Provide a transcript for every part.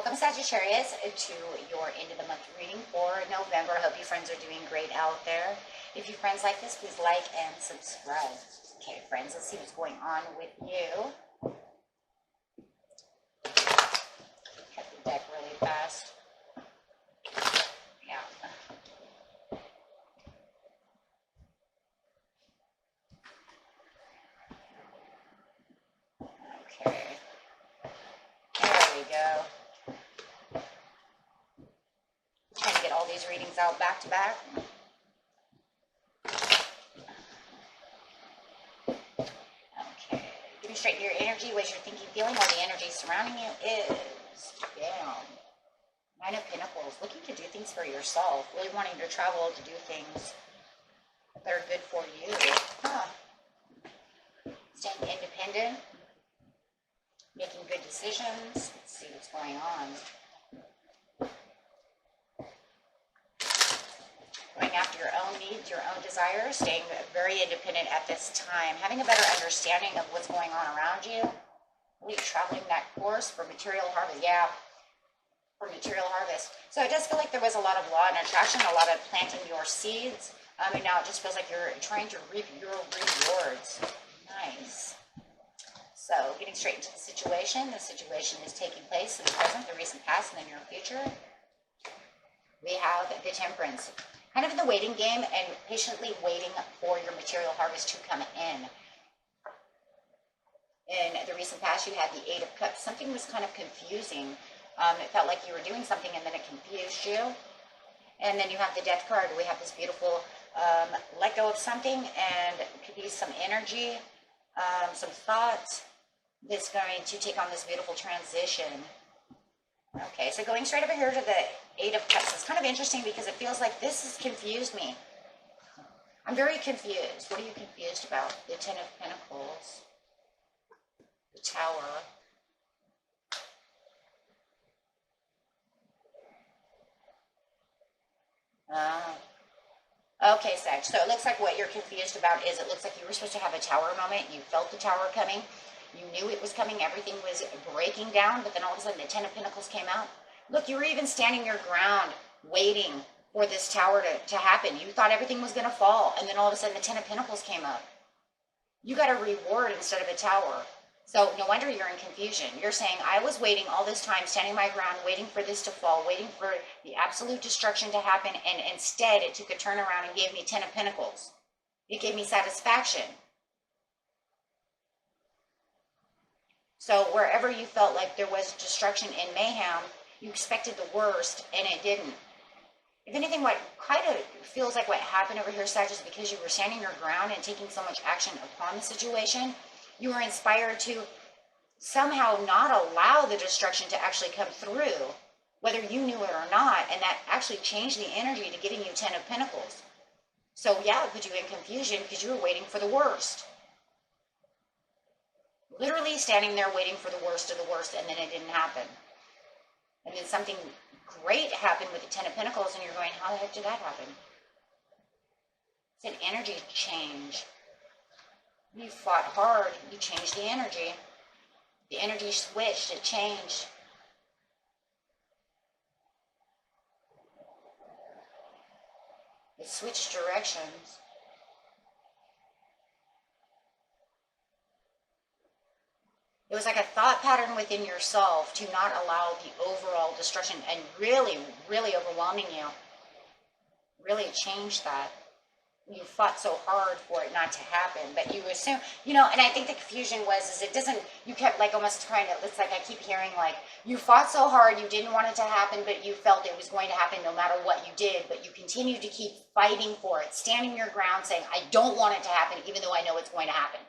Welcome, Sagittarius, to your end of the month reading for November. I hope you friends are doing great out there. If you friends like this, please like and subscribe. Okay, friends, let's see what's going on with you. Cut the deck really fast. Yeah. Okay. There we go. Trying to get all these readings out back to back. Okay. Getting straight to your energy, what you're thinking, feeling, what the energy surrounding you is. Down. Nine of Pentacles. Looking to do things for yourself. Really wanting to travel to do things that are good for you. Huh. Staying independent. Making good decisions. Let's see what's going on. Going after your own needs, your own desires, staying very independent at this time, having a better understanding of what's going on around you. Really traveling that course for material harvest. Yeah, for material harvest. So it does feel like there was a lot of law and attraction, a lot of planting your seeds. And now it just feels like you're trying to reap your rewards. Nice. So getting straight into the situation. The situation is taking place in the present, the recent past, and the near future. We have the Temperance. Kind of in the waiting game and patiently waiting for your material harvest to come in. In the recent past, you had the Eight of Cups. Something was kind of confusing. It felt like you were doing something and then it confused you. And then you have the Death card. We have this beautiful let go of something, and it could be some energy, some thoughts that's going to take on this beautiful transition. Okay, so going straight over here to the Eight of Cups is kind of interesting because it feels like this has confused me. I'm very confused. What are you confused about? The Ten of Pentacles. The Tower. Okay, Sag. So it looks like what you're confused about is it looks like you were supposed to have a tower moment. You felt the tower coming. You knew it was coming. Everything was breaking down. But then all of a sudden the Ten of Pentacles came out. Look, you were even standing your ground waiting for this tower to happen. You thought everything was going to fall. And then all of a sudden the Ten of Pentacles came up. You got a reward instead of a tower. So no wonder you're in confusion. You're saying, I was waiting all this time, standing my ground, waiting for this to fall, waiting for the absolute destruction to happen, and instead it took a turnaround and gave me Ten of Pentacles. It gave me satisfaction. So wherever you felt like there was destruction and mayhem, you expected the worst, and it didn't. If anything, what kind of feels like what happened over here, Sag, is because you were standing your ground and taking so much action upon the situation, you were inspired to somehow not allow the destruction to actually come through, whether you knew it or not, and that actually changed the energy to giving you Ten of Pentacles. So yeah, it put you in confusion because you were waiting for the worst. Literally standing there waiting for the worst of the worst, and then it didn't happen. And then something great happened with the Ten of Pentacles, and you're going, how the heck did that happen? It's an energy change. You fought hard, you changed the energy. The energy switched, it changed. It switched directions. It was like a thought pattern within yourself to not allow the overall destruction and really, really overwhelming you. Really changed that. You fought so hard for it not to happen, but you assume, you know, and I think the confusion was, it doesn't, you kept like almost trying to, it's like I keep hearing like, you fought so hard, you didn't want it to happen, but you felt it was going to happen no matter what you did, but you continued to keep fighting for it, standing your ground saying, I don't want it to happen, even though I know it's going to happen.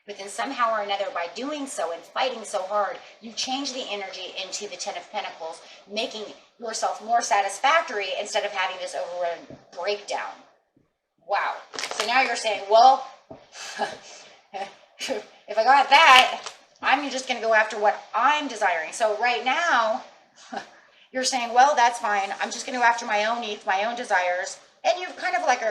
But then somehow or another, by doing so and fighting so hard, you change the energy into the Ten of Pentacles, making yourself more satisfactory instead of having this overrun breakdown. Wow. So now you're saying, well, if I got that, I'm just going to go after what I'm desiring. So right now, you're saying, well, that's fine. I'm just going to go after my own needs, my own desires. And you've kind of like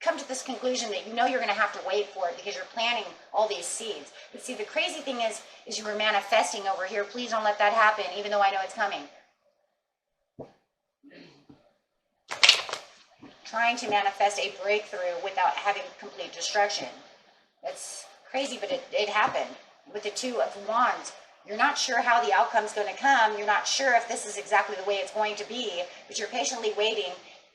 come to this conclusion that you know you're going to have to wait for it because you're planting all these seeds. But see, the crazy thing is you were manifesting over here. Please don't let that happen, even though I know it's coming. Trying to manifest a breakthrough without having complete destruction. That's crazy, but it happened. With the Two of Wands, you're not sure how the outcome's going to come. You're not sure if this is exactly the way it's going to be, but you're patiently waiting,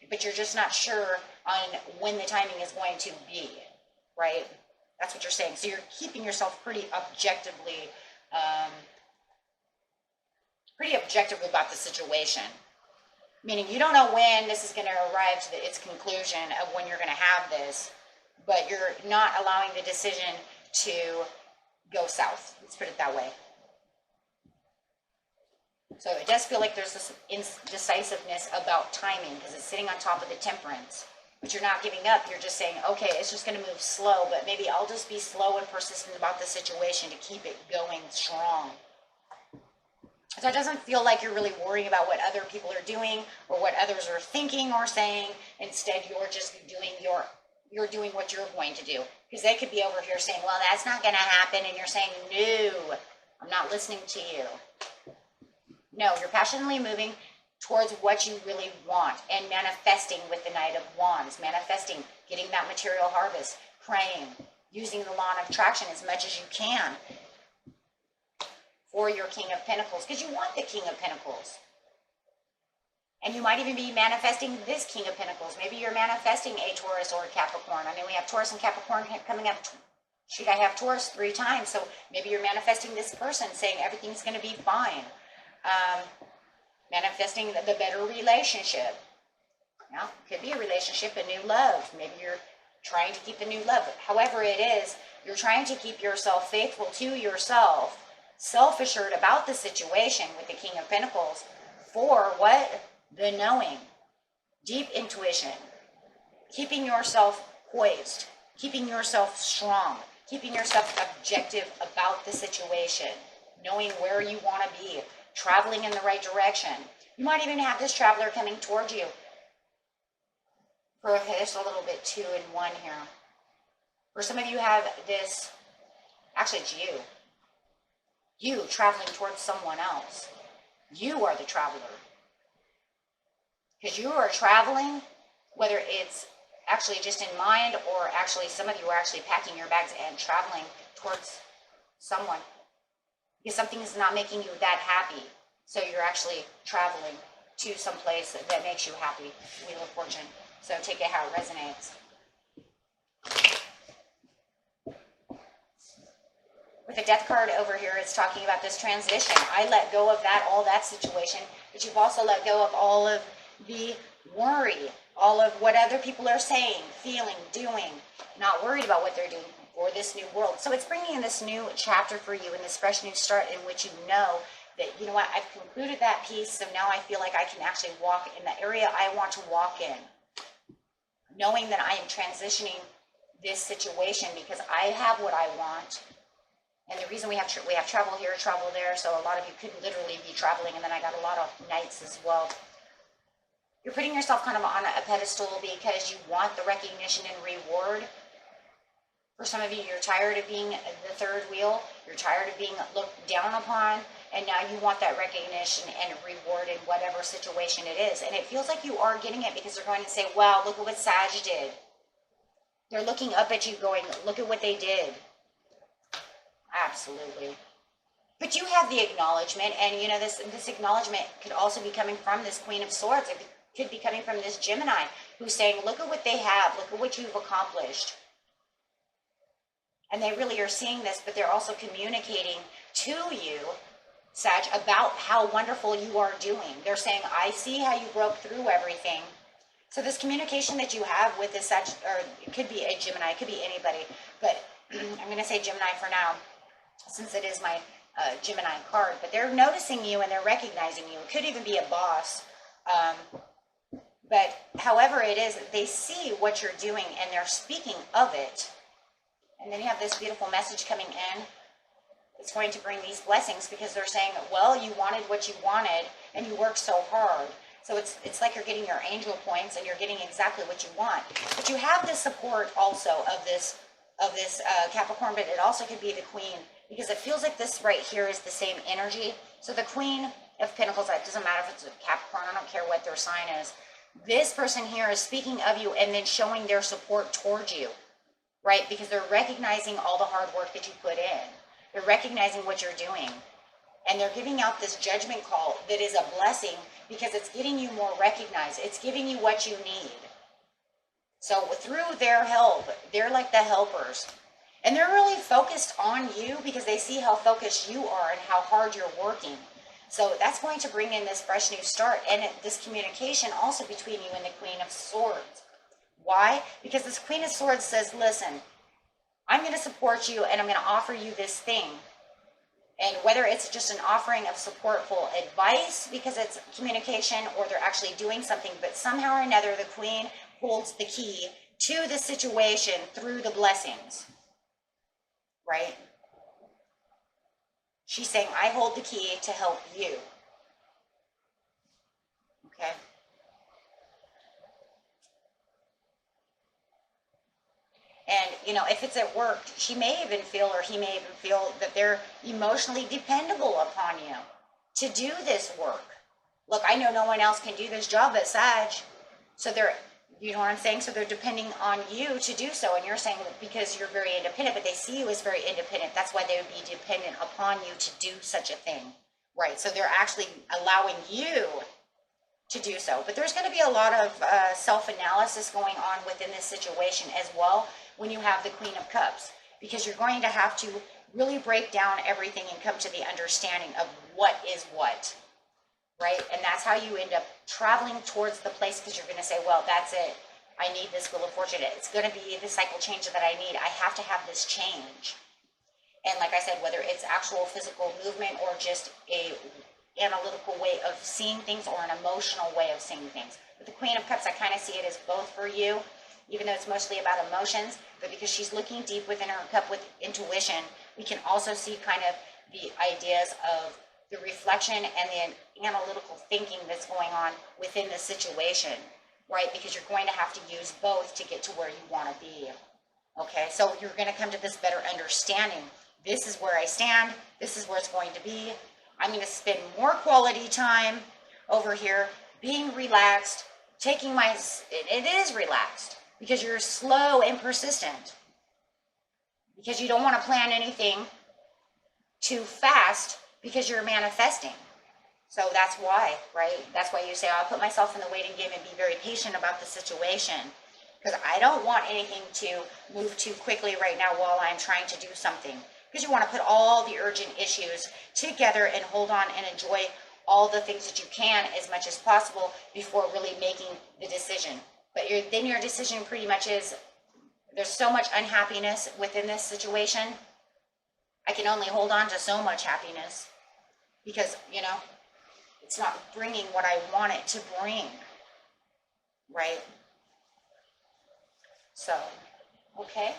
but you're just not sure on when the timing is going to be, right? That's what you're saying. So you're keeping yourself pretty objectively about the situation. Meaning you don't know when this is going to arrive to its conclusion of when you're going to have this, but you're not allowing the decision to go south. Let's put it that way. So it does feel like there's this indecisiveness about timing because it's sitting on top of the Temperance. But you're not giving up. You're just saying, okay, it's just going to move slow, but maybe I'll just be slow and persistent about the situation to keep it going strong. So it doesn't feel like you're really worrying about what other people are doing or what others are thinking or saying. Instead, you're just doing you're doing what you're going to do. Because they could be over here saying, well, that's not going to happen. And you're saying, no, I'm not listening to you. No, you're passionately moving towards what you really want and manifesting with the Knight of Wands. Manifesting, getting that material harvest, praying, using the law of attraction as much as you can for your King of Pentacles, because you want the King of Pentacles. And you might even be manifesting this King of Pentacles. Maybe you're manifesting a Taurus or a Capricorn. I mean, we have Taurus and Capricorn coming up. Shoot, I have Taurus 3 times. So maybe you're manifesting this person saying everything's going to be fine. Manifesting the better relationship. Now, could be a relationship, a new love. Maybe you're trying to keep the new love. However it is, you're trying to keep yourself faithful to yourself, self-assured about the situation with the King of Pentacles for what? The knowing. Deep intuition. Keeping yourself poised. Keeping yourself strong. Keeping yourself objective about the situation. Knowing where you want to be. Traveling in the right direction. You might even have this traveler coming towards you. Okay, there's a little bit 2 in 1 here. For some of you have this, actually it's you. You traveling towards someone else. You are the traveler. Because you are traveling, whether it's actually just in mind or actually some of you are actually packing your bags and traveling towards someone. Because something is not making you that happy. So you're actually traveling to some place that makes you happy. Wheel of Fortune. So take it how it resonates. With the Death card over here, it's talking about this transition. I let go of that, all that situation, but you've also let go of all of the worry, all of what other people are saying, feeling, doing, not worried about what they're doing for this new world. So it's bringing in this new chapter for you and this fresh new start in which you know that, you know what, I've concluded that piece, so now I feel like I can actually walk in the area I want to walk in. Knowing that I am transitioning this situation because I have what I want. And the reason we have travel here, travel there, so a lot of you could literally be traveling, and then I got a lot of nights as well. You're putting yourself kind of on a pedestal because you want the recognition and reward. For some of you, you're tired of being the third wheel. You're tired of being looked down upon, and now you want that recognition and reward in whatever situation it is. And it feels like you are getting it because they're going to say, wow, look at what Sag did. They're looking up at you going, look at what they did. Absolutely. But you have the acknowledgement, and you know, this acknowledgement could also be coming from this Queen of Swords. It could be coming from this Gemini who's saying, look at what they have, look at what you've accomplished. And they really are seeing this, but they're also communicating to you, Sag, about how wonderful you are doing. They're saying, I see how you broke through everything. So this communication that you have with this Sag, or it could be a Gemini, it could be anybody, but I'm going to say Gemini for now, since it is my Gemini card, but they're noticing you and they're recognizing you. It could even be a boss. But however it is, they see what you're doing and they're speaking of it. And then you have this beautiful message coming in. It's going to bring these blessings because they're saying, well, you wanted what you wanted and you worked so hard. So it's like you're getting your angel points and you're getting exactly what you want. But you have the support also of this Capricorn, but it also could be the Queen, because it feels like this right here is the same energy. So the Queen of Pentacles, it doesn't matter if it's a Capricorn, I don't care what their sign is. This person here is speaking of you and then showing their support towards you, right? Because they're recognizing all the hard work that you put in. They're recognizing what you're doing. And they're giving out this judgment call that is a blessing because it's getting you more recognized. It's giving you what you need. So through their help, they're like the helpers. And they're really focused on you because they see how focused you are and how hard you're working. So that's going to bring in this fresh new start and this communication also between you and the Queen of Swords. Why? Because this Queen of Swords says, listen, I'm going to support you and I'm going to offer you this thing. And whether it's just an offering of supportful advice because it's communication or they're actually doing something, but somehow or another the Queen holds the key to the situation through the blessings, right? She's saying, I hold the key to help you. Okay? And, you know, if it's at work, she may even feel, or he may even feel that they're emotionally dependable upon you to do this work. Look, I know no one else can do this job but Sag. So they're, you know what I'm saying? So they're depending on you to do so. And you're saying because you're very independent, but they see you as very independent. That's why they would be dependent upon you to do such a thing, right? So they're actually allowing you to do so. But there's going to be a lot of self-analysis going on within this situation as well when you have the Queen of Cups, because you're going to have to really break down everything and come to the understanding of what is what, right? And that's how you end up traveling towards the place, because you're going to say, well, that's it. I need this Wheel of Fortune. It's going to be the cycle change that I need. I have to have this change. And like I said, whether it's actual physical movement or just a analytical way of seeing things or an emotional way of seeing things. But the Queen of Cups, I kind of see it as both for you, even though it's mostly about emotions, but because she's looking deep within her cup with intuition, we can also see kind of the ideas of the reflection and the analytical thinking that's going on within the situation, right? Because you're going to have to use both to get to where you want to be. Okay, so you're going to come to this better understanding. This is where I stand. This is where it's going to be. I'm going to spend more quality time over here, being relaxed, taking my, it is relaxed, because you're slow and persistent. Because you don't want to plan anything too fast because you're manifesting. So that's why, right? That's why you say, I'll put myself in the waiting game and be very patient about the situation. Because I don't want anything to move too quickly right now while I'm trying to do something. Because you want to put all the urgent issues together and hold on and enjoy all the things that you can as much as possible before really making the decision. But then your decision pretty much is, there's so much unhappiness within this situation. I can only hold on to so much happiness because, you know, it's not bringing what I want it to bring, right? So, okay.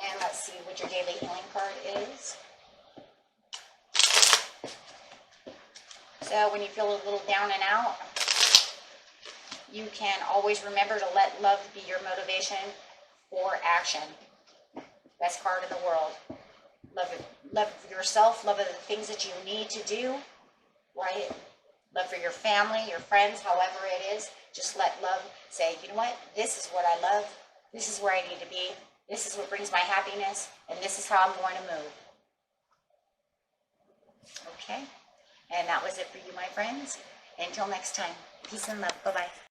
And let's see what your daily healing card is. So when you feel a little down and out, you can always remember to let love be your motivation for action. Best card in the world. Love for yourself, love of the things that you need to do, right? Love for your family, your friends, however it is. Just let love say, you know what? This is what I love. This is where I need to be. This is what brings my happiness. And this is how I'm going to move. Okay? And that was it for you, my friends. Until next time. Peace and love. Bye-bye.